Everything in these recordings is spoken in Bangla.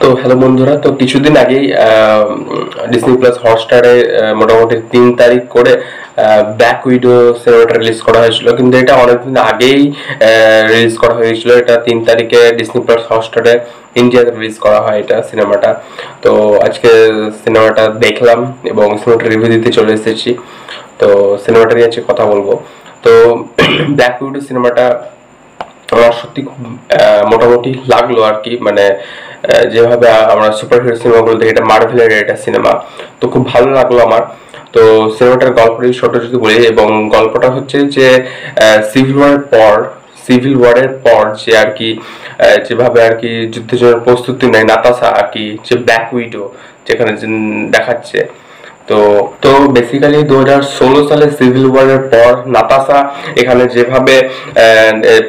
তো হ্যালো বন্ধুরা, তো কিছুদিন আগেই ডিজনি প্লাস হটস্টারে মোটামুটি 3 তারিখ করে ব্ল্যাক উইডো সিনেমাটা রিলিজ করা হয়েছিল, কিন্তু এটা অনেকদিন আগেই রিলিজ করা হয়েছিল। এটা 3 তারিখে ডিজনি প্লাস হটস্টারে ইন্ডিয়াতে রিলিজ করা হয় এটা সিনেমাটা। তো আজকে সিনেমাটা দেখলাম এবং সিনেমাটা রিভিউ দিতে চলে এসেছি। তো সিনেমাটা নিয়ে আজকে কথা বলবো। তো ব্ল্যাক উইডো সিনেমাটা আমার সত্যি খুব মোটামুটি লাগলো আর কি। মানে যেভাবে আমরা সুপার হিরো সিনেমাগুলো দেখি, এটা মার্ভেলের এটা সিনেমা, তো খুব ভালো লাগলো আমার। তো সিনেমাটার গল্পটা ছোট যদি বলি, এবং গল্পটা হচ্ছে যে সিভিল ওয়ারের পর যে আর কি যেভাবে আর কি যুদ্ধের জন্য প্রস্তুতি নেয় নাতাশা আর কি, যে ব্ল্যাক উইডো যেখানে দেখাচ্ছে। তো তো বেসিক্যালি 2016 সালে সিভিল ওয়ারের পর নাতাশা এখানে যেভাবে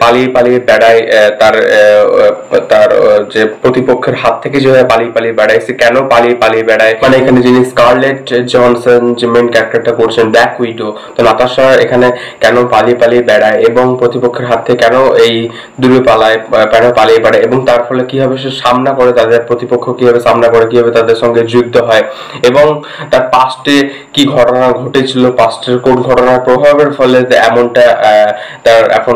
পালিয়ে পালিয়ে বেড়ায়, তার তার যে প্রতিপক্ষের হাত থেকে যেভাবে পালিয়ে পালিয়ে বেড়ায়, সে কেন পালিয়ে পালিয়ে বেড়ায়, মানে এখানে যিনি স্কারলেট জনসন যে মেন ক্যারেক্টারটা করছেন ব্ল্যাক উইডো, তো নাতাশা এখানে কেন পালিয়ে পালিয়ে বেড়ায় এবং প্রতিপক্ষের হাত থেকে কেন এই দূরে পালিয়ে বেড়ায়, এবং তার ফলে কিভাবে সে সামনা করে, তাদের প্রতিপক্ষ কিভাবে সামনা করে, কিভাবে তাদের সঙ্গে যুদ্ধ হয়, এবং তার পাস্টে কি ঘটনা ঘটেছিল, পাস্টের কোন ঘটনার প্রভাবের ফলে এমনটা তার এখন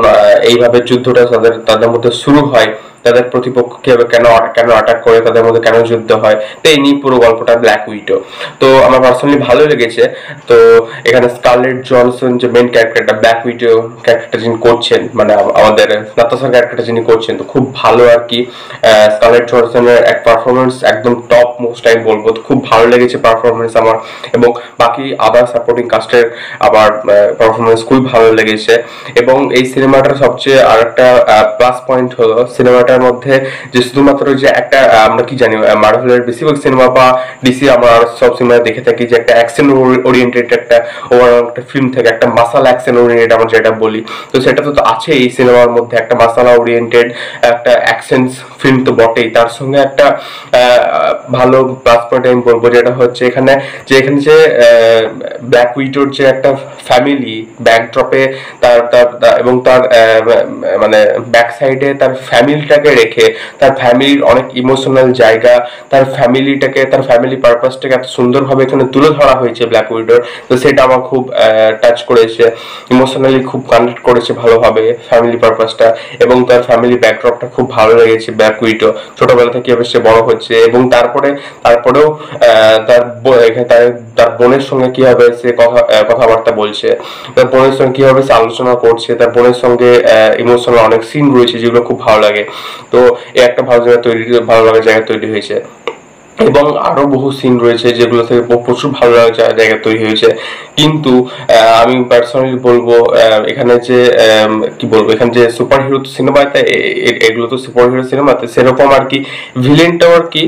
এইভাবে যুদ্ধটা তাদের মধ্যে শুরু হয়, তাদের প্রতিপক্ষ কিভাবে কেন অ্যাটাক করে, তাদের মধ্যে কেন যুদ্ধ হয়। তো এই নিয়ে পুরো গল্পটা ব্ল্যাক উইডো। তো আমার পার্সোনালি ভালো লেগেছে। তো এখানে স্কারলেট জনসন যে মেন ক্যারেক্টারটা, ব্ল্যাক উইডো ক্যারেক্টারটা যিনি করছেন, মানে আমাদের নাতাশার ক্যারেক্টারটা যিনি করছেন, তো খুব ভালো আর কি। স্কারলেট জনসনের এক পারফরমেন্স একদম টপ মোস্ট আমি বলবো, তো খুব ভালো লেগেছে পারফরমেন্স আমার, এবং বাকি আদার সাপোর্টিং কাস্টের আবার পারফরমেন্স খুবই ভালো লেগেছে। এবং এই সিনেমাটার সবচেয়ে আর একটা প্লাস পয়েন্ট হলো সিনেমাটার মধ্যে যে শুধুমাত্র যে একটা আমরা কি জানি মার্ভেলের বেশিরভাগ সিনেমা বা ডিসি আমরা সব সিনেমা দেখে থাকি যে একটা অ্যাকশন ওরিয়েন্টেড একটা ওভারঅল একটা ফিল্ম থেকে একটা মাসালা অ্যাকশন ওরিয়েন্টেড আমরা যেটা বলি, তো সেটা তো আছে এই সিনেমার মধ্যে। একটা মাসালা ওরিয়েন্টেড একটা অ্যাকশন ফিল্ম তো বটেই, তার সঙ্গে একটা ভালো প্লাস পয়েন্ট আমি বলবো যেটা হচ্ছে এখানে যে ব্ল্যাক উইডোর যে একটা ফ্যামিলি ব্যাকড্রপে তার এবং তার মানে ব্যাক সাইডে তার ফ্যামিলিটাকে রেখে, তার ফ্যামিলির অনেক ইমোশনাল জায়গা, তার ফ্যামিলিটাকে, তার ফ্যামিলি পারপাসটাকে এত সুন্দরভাবে এখানে তুলে ধরা হয়েছে ব্ল্যাক উইডোর। তো সেটা আমার খুব টাচ করেছে, ইমোশনালি খুব কানেক্ট করেছে ভালোভাবে ফ্যামিলি পারপাসটা, এবং তার ফ্যামিলি ব্যাকড্রপটা খুব ভালো লেগেছে ব্ল্যাক উইডো। ছোটবেলা থেকে কিভাবে সে বড় হচ্ছে, এবং তারপরেও তার বোনের সঙ্গে কিভাবে সে কথাবার্তা বলছে, তার বোনের সঙ্গে কিভাবে সে আলোচনা করছে, তার বোনের সঙ্গে ইমোশনাল অনেক সিন রয়েছে যেগুলো খুব ভালো লাগে। তো এই একটা ভালো লাগার জায়গা তৈরি হয়েছে, এবং আরো বহু সিন রয়েছে যেগুলো থেকে প্রচুর ভালো লাগার জায়গা তৈরি হয়েছে। কিন্তু আমি পার্সোনালি বলবো এখানে যে কি বলবো, এখানে যে সুপার হিরো সিনেমাতে, এগুলো তো সুপার হিরো সিনেমাতে সেরকম আর কি ভিলেনটাও আর কি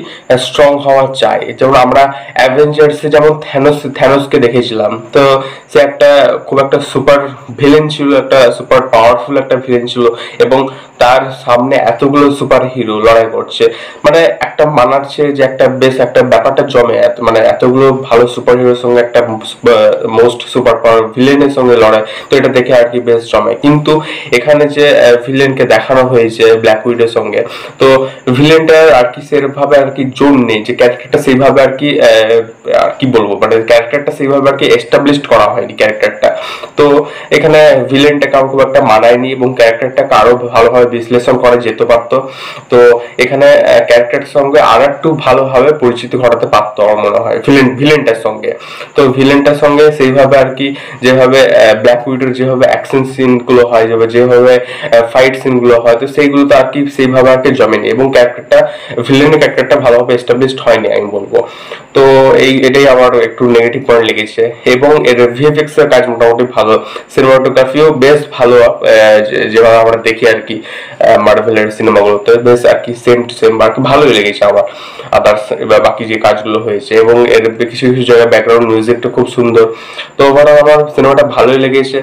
স্ট্রং হওয়া চাই। যেমন আমরা অ্যাভেঞ্জার্সে যেমন থ্যানোসকে দেখেছিলাম, তো সে একটা খুব একটা সুপার ভিলেন ছিল, একটা সুপার পাওয়ারফুল একটা ভিলেন ছিল, এবং তার সামনে এতগুলো সুপার হিরো লড়াই করছে, মানে একটা মানাচ্ছে যে একটা বেশ একটা ব্যাপারটা জমে, মানে এতগুলো ভালো সুপার হিরোর সঙ্গে একটা মোস্ট সুপার পাওয়ার ভিলেনের সঙ্গে লড়াই, তো এটা দেখে আর কি বেশ জমে। কিন্তু এখানে যে ভিলেনকে দেখানো হয়েছে ব্ল্যাক উইডোর সঙ্গে, তো ভিলেনটা আর কি সেভাবে আর কি জোর নেই, যে ক্যারেক্টারটা সেইভাবে আর কি আর কি বলবো, মানে ক্যারেক্টারটা সেইভাবে আর কি এস্টাবলিশড করা হয়নি ক্যারেক্টারটা। তো এখানে ভিলেনটাকে আমার খুব একটা মানায়নি, এবং ক্যারেক্টারটাকে আরো ভালোভাবে বিশ্লেষণ করা যেতে পারতো। তো এখানে ক্যারেক্টারের সঙ্গে আর একটু ভালোভাবে পরিচিতি ঘটাতে পারতো আমার মনে হয় ভিলেনটার সঙ্গে। তো ভিলেনটার সঙ্গে সেইভাবে আর কি যেভাবে ব্ল্যাক উইডোর যেভাবে অ্যাকশন সিন গুলো হয়, যেভাবে ফাইট সিন গুলো হয়, তো সেইগুলো তো আর কি সেইভাবে আর কি জমেনি, এবং ভিলেনের ক্যারেক্টারটা ভালোভাবে এস্টাবলিশড হয়নি আমি বলবো। তো এটাই আমার একটু নেগেটিভ পয়েন্ট লেগেছে। এবং এর ভিএফএক্স এর কাজ মোটামুটি ভালো, সিনেমাটোগ্রাফিও বেশ ভালো, যেভাবে আমরা দেখি আর কি মার্ভেলের সিনেমাগুলোতে বেশ আর কি সেম টু সেম আর কি ভালোই লেগেছে আমার। আদার্স বাকি যে কাজগুলো হয়েছে, এবং এর কিছু কিছু জায়গায় ব্যাকগ্রাউন্ড মিউজিকটা খুব সুন্দর। তো ওভারঅল আমার সিনেমাটা ভালোই লেগেছে।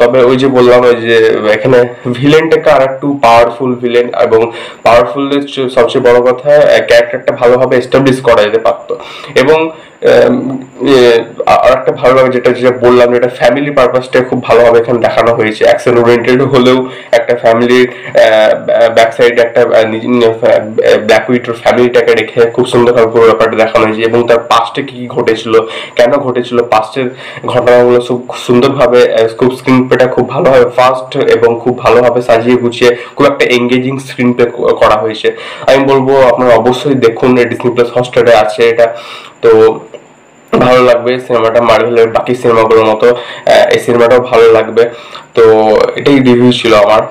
তবে ওই যে বললাম, ওই যে এখানে ভিলেনটাকে আর একটু পাওয়ারফুল ভিলেন, এবং পাওয়ারফুল সবচেয়ে বড় কথা ক্যারেক্টারটা ভালোভাবে এস্টাবলিশ করা যেতে পারতো। এবং আর একটা ভালো লাগে যেটা বললাম, এটা ফ্যামিলি পারপাসটা খুব ভালোভাবে এখানে দেখানো হয়েছে। অ্যাকশন ওরিয়েন্টেড হলেও একটা ফ্যামিলির ব্যাক সাইড একটা ব্ল্যাক উইডোর ফ্যামিলিটাকে রেখে খুব সুন্দরভাবে পুরো ব্যাপারটা দেখানো হয়েছে, এবং তার পাস্টে কি কি ঘটেছিল, কেন ঘটেছিল, পাস্টের ঘটনাগুলো খুব সুন্দরভাবে খুব স্ক্রিন প্লেটা খুব ভালোভাবে ফাস্ট এবং খুব ভালোভাবে সাজিয়ে গুছিয়ে খুব একটা এঙ্গেজিং স্ক্রিন প্লে করা হয়েছে। আমি বলবো আপনারা অবশ্যই দেখুন, ডিজনি প্লাস হটস্টারে আছে এটা। তো ভালো লাগবে সিনেমাটা, মার্ভেলের বাকি সিনেমাগুলোর মতো এই সিনেমাটাও ভালো লাগবে। তো এটাই রিভিউ ছিল আমার।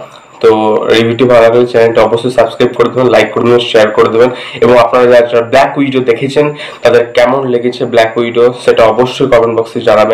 তো রিভিউটি ভালো লাগলে চ্যানেলটা অবশ্যই সাবস্ক্রাইব করে দেবেন, লাইক করে দেবেন, শেয়ার করে দেবেন, এবং আপনারা যারা ব্ল্যাক উইডো দেখেছেন তাদের কেমন লেগেছে ব্ল্যাক উইডো সেটা অবশ্যই কমেন্ট বক্সে জানাবেন।